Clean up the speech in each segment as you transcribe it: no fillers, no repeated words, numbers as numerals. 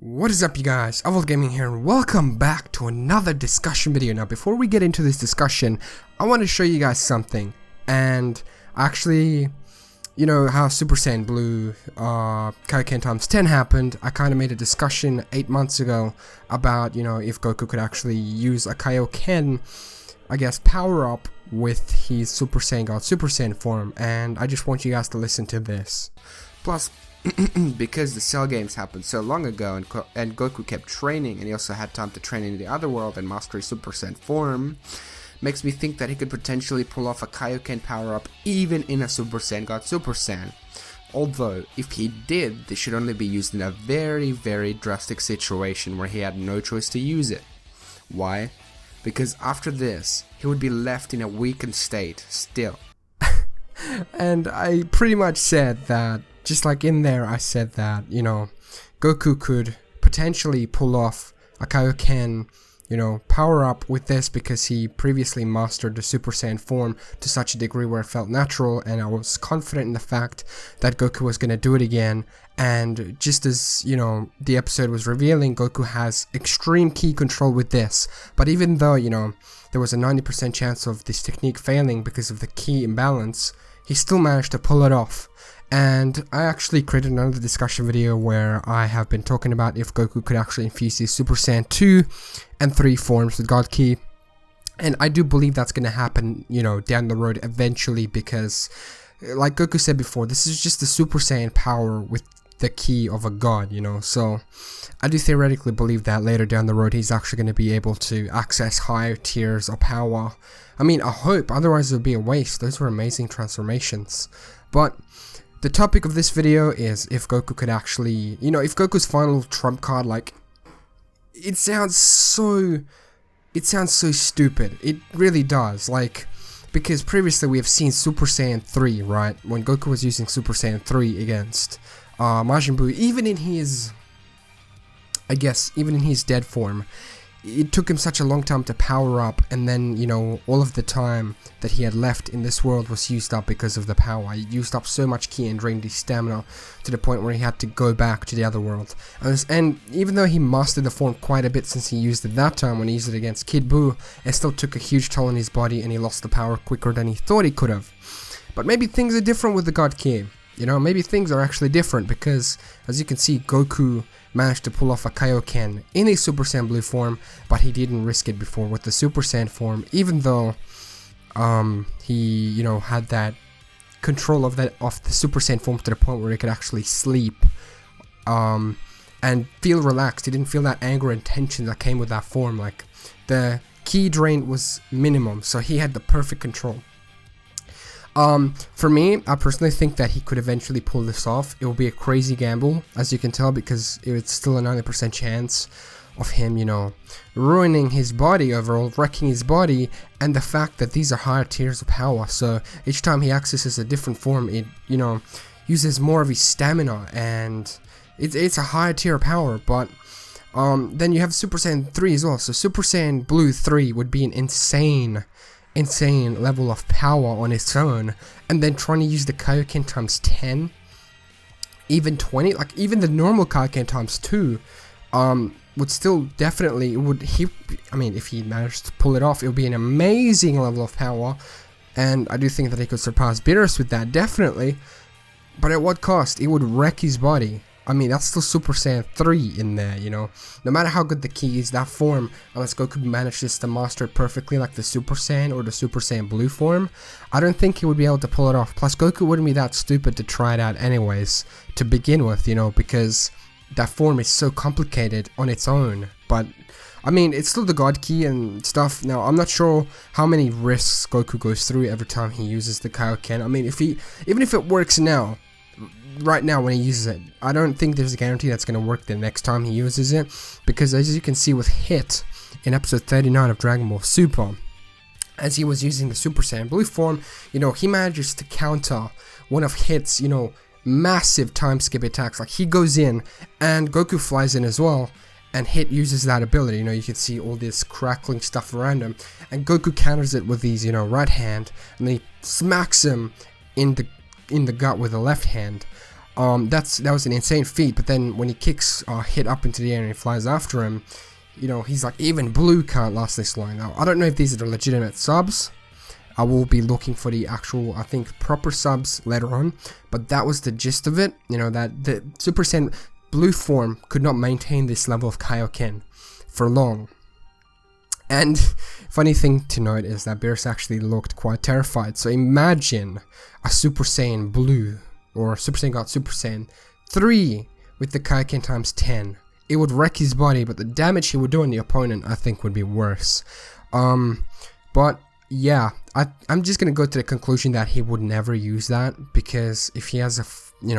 What is up, you guys? iVoltGaming here, and welcome back to another discussion video. Now, before we get into this discussion, I want to show you guys something. And actually, you know how Super Saiyan Blue Kaioken times 10 happened. I kind of made a discussion 8 months ago about, if Goku could actually use a Kaioken, I guess, power up with his Super Saiyan God Super Saiyan form. And I just want you guys to listen to this. Plus, because the Cell games happened so long ago and Goku kept training, and he also had time to train in the other world and master his Super Saiyan form, makes me think that he could potentially pull off a Kaioken power-up even in a Super Saiyan God Super Saiyan. Although, if he did, this should only be used in a very, very drastic situation where he had no choice to use it. Why? Because after this, he would be left in a weakened state still. And I pretty much said that, just like in there, I said that, Goku could potentially pull off a Kaioken, power up with this because he previously mastered the Super Saiyan form to such a degree where it felt natural, and I was confident in the fact that Goku was going to do it again. And just as, the episode was revealing, Goku has extreme ki control with this. But even though, there was a 90% chance of this technique failing because of the ki imbalance, he still managed to pull it off. And I actually created another discussion video where I have been talking about if Goku could actually infuse his Super Saiyan 2 and 3 forms with God Ki. And I do believe that's going to happen, down the road eventually, because, like Goku said before, this is just the Super Saiyan power with the ki of a god, so I do theoretically believe that later down the road he's actually going to be able to access higher tiers of power. I mean, I hope, otherwise it would be a waste. Those were amazing transformations. But the topic of this video is if Goku could actually, if Goku's final trump card, it sounds so stupid. It really does, because previously we have seen Super Saiyan 3, right? When Goku was using Super Saiyan 3 against Majin Buu, even in his dead form, it took him such a long time to power up, and then, all of the time that he had left in this world was used up because of the power. He used up so much ki and drained his stamina to the point where he had to go back to the other world. And even though he mastered the form quite a bit since he used it that time when he used it against Kid Buu, it still took a huge toll on his body, and he lost the power quicker than he thought he could have. But maybe things are different with the God Ki. Maybe things are actually different, because as you can see, Goku managed to pull off a Kaioken in a Super Saiyan Blue form, but he didn't risk it before with the Super Saiyan form, even though he had that control of the Super Saiyan form to the point where he could actually sleep and feel relaxed. He didn't feel that anger and tension that came with that form. The ki drain was minimum, so he had the perfect control. For me, I personally think that he could eventually pull this off. It will be a crazy gamble, as you can tell, because it's still a 90% chance of him, ruining his body overall, wrecking his body, and the fact that these are higher tiers of power. So each time he accesses a different form, it, uses more of his stamina, and it's a higher tier of power. But then you have Super Saiyan 3 as well. So Super Saiyan Blue 3 would be an insane level of power on its own, and then trying to use the Kaioken times 10, even 20, even the normal Kaioken times 2 would still definitely, if he managed to pull it off, it would be an amazing level of power, and I do think that he could surpass Beerus with that, definitely. But at what cost? It would wreck his body. That's still Super Saiyan 3 in there, No matter how good the ki is, that form, unless Goku manages to master it perfectly like the Super Saiyan or the Super Saiyan Blue form, I don't think he would be able to pull it off. Plus, Goku wouldn't be that stupid to try it out anyways, to begin with, because that form is so complicated on its own. But, it's still the God Ki and stuff. Now, I'm not sure how many risks Goku goes through every time he uses the Kaioken. Even if it works now, right now when he uses it, I don't think there's a guarantee that's going to work the next time he uses it, because as you can see with Hit in episode 39 of Dragon Ball Super, as he was using the Super Saiyan Blue form, he manages to counter one of Hit's, massive time skip attacks. He goes in and Goku flies in as well, and Hit uses that ability. You can see all this crackling stuff around him, and Goku counters it with his, right hand, and then he smacks him in the gut with the left hand. that was an insane feat. But then when he kicks hit up into the air and he flies after him, you know, he's like, even Blue can't last this long. Now, I don't know if these are the legitimate subs. I will be looking for the actual, I think, proper subs later on. But that was the gist of it. You know, that the Super Saiyan Blue form could not maintain this level of Kaioken for long. And funny thing to note is that Beerus actually looked quite terrified. So imagine a Super Saiyan Blue or Super Saiyan God Super Saiyan 3 with the Kaioken times 10. It would wreck his body, but the damage he would do on the opponent, I think, would be worse. But yeah, I'm just gonna go to the conclusion that he would never use that, because if he has a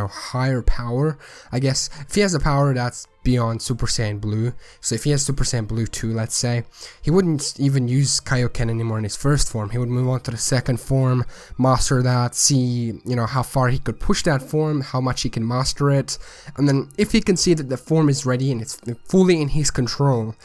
higher power, I guess if he has a power that's beyond Super Saiyan Blue, so if he has Super Saiyan Blue 2, let's say, he wouldn't even use Kaioken anymore in his first form. He would move on to the second form, master that, see how far he could push that form, how much he can master it, and then if he can see that the form is ready and it's fully in his control,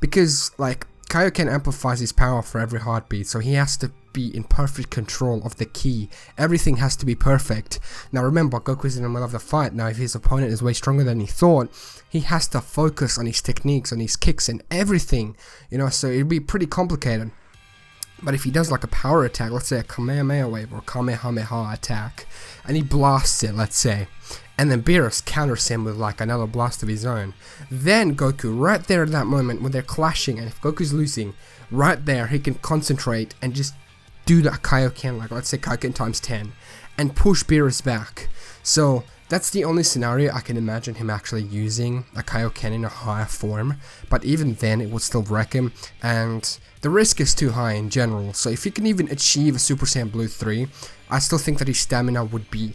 because like Kaioken amplifies his power for every heartbeat, so he has to be in perfect control of the ki. Everything has to be perfect. Now remember, Goku's in the middle of the fight. Now if his opponent is way stronger than he thought, he has to focus on his techniques, on his kicks and everything, so it'd be pretty complicated. But if he does like a power attack, let's say a Kamehameha wave or Kamehameha attack, and he blasts it, let's say, and then Beerus counters him with like another blast of his own, then Goku, right there at that moment when they're clashing, and if Goku's losing, right there he can concentrate and just do that Kaioken, like let's say Kaioken times 10, and push Beerus back. So that's the only scenario I can imagine him actually using a Kaioken in a higher form, but even then it would still wreck him, and the risk is too high in general. So if he can even achieve a Super Saiyan Blue 3, I still think that his stamina would be,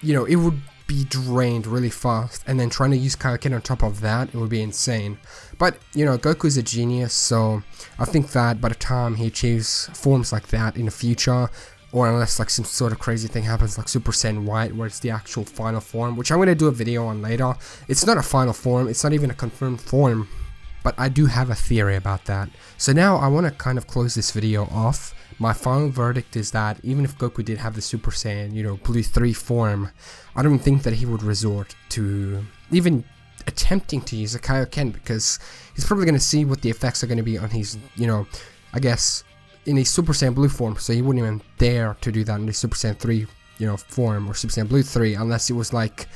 it would be drained really fast, and then trying to use Kaioken on top of that, it would be insane. But Goku's a genius, so I think that by the time he achieves forms like that in the future, or unless like some sort of crazy thing happens like Super Saiyan White, where it's the actual final form, which I'm going to do a video on later. It's not a final form, it's not even a confirmed form, but I do have a theory about that. So now I want to kind of close this video off. My final verdict is that even if Goku did have the Super Saiyan, Blue 3 form, I don't think that he would resort to even attempting to use a Kaioken, because he's probably going to see what the effects are going to be on his, I guess, in his Super Saiyan Blue form, so he wouldn't even dare to do that in the Super Saiyan 3, form, or Super Saiyan Blue 3, unless it was like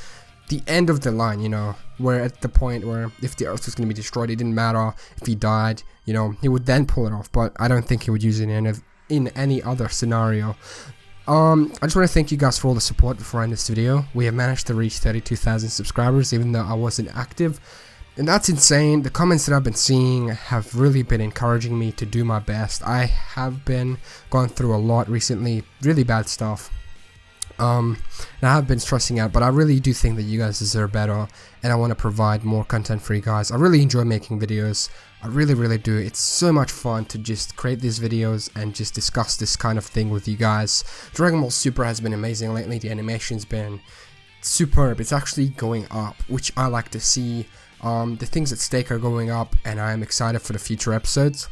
the end of the line, where at the point where if the Earth was going to be destroyed, it didn't matter if he died, he would then pull it off, but I don't think he would use it in any other scenario. I just want to thank you guys for all the support before I end this video. We have managed to reach 32,000 subscribers even though I wasn't active, and that's insane. The comments that I've been seeing have really been encouraging me to do my best. I have been going through a lot recently, really bad stuff, and I have been stressing out, but I really do think that you guys deserve better, and I want to provide more content for you guys. I really enjoy making videos. I really do. It's so much fun to just create these videos and just discuss this kind of thing with you guys. Dragon Ball Super has been amazing lately. The animation's been superb. It's actually going up, which I like to see. The things at stake are going up, and I am excited for the future episodes.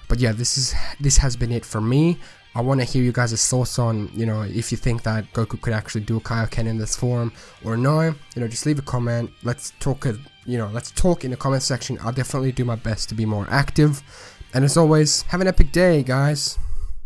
But yeah, this has been it for me. I want to hear you guys' thoughts on, if you think that Goku could actually do a Kaioken in this form or no. Just leave a comment. Let's talk let's talk in the comment section. I'll definitely do my best to be more active. And as always, have an epic day, guys.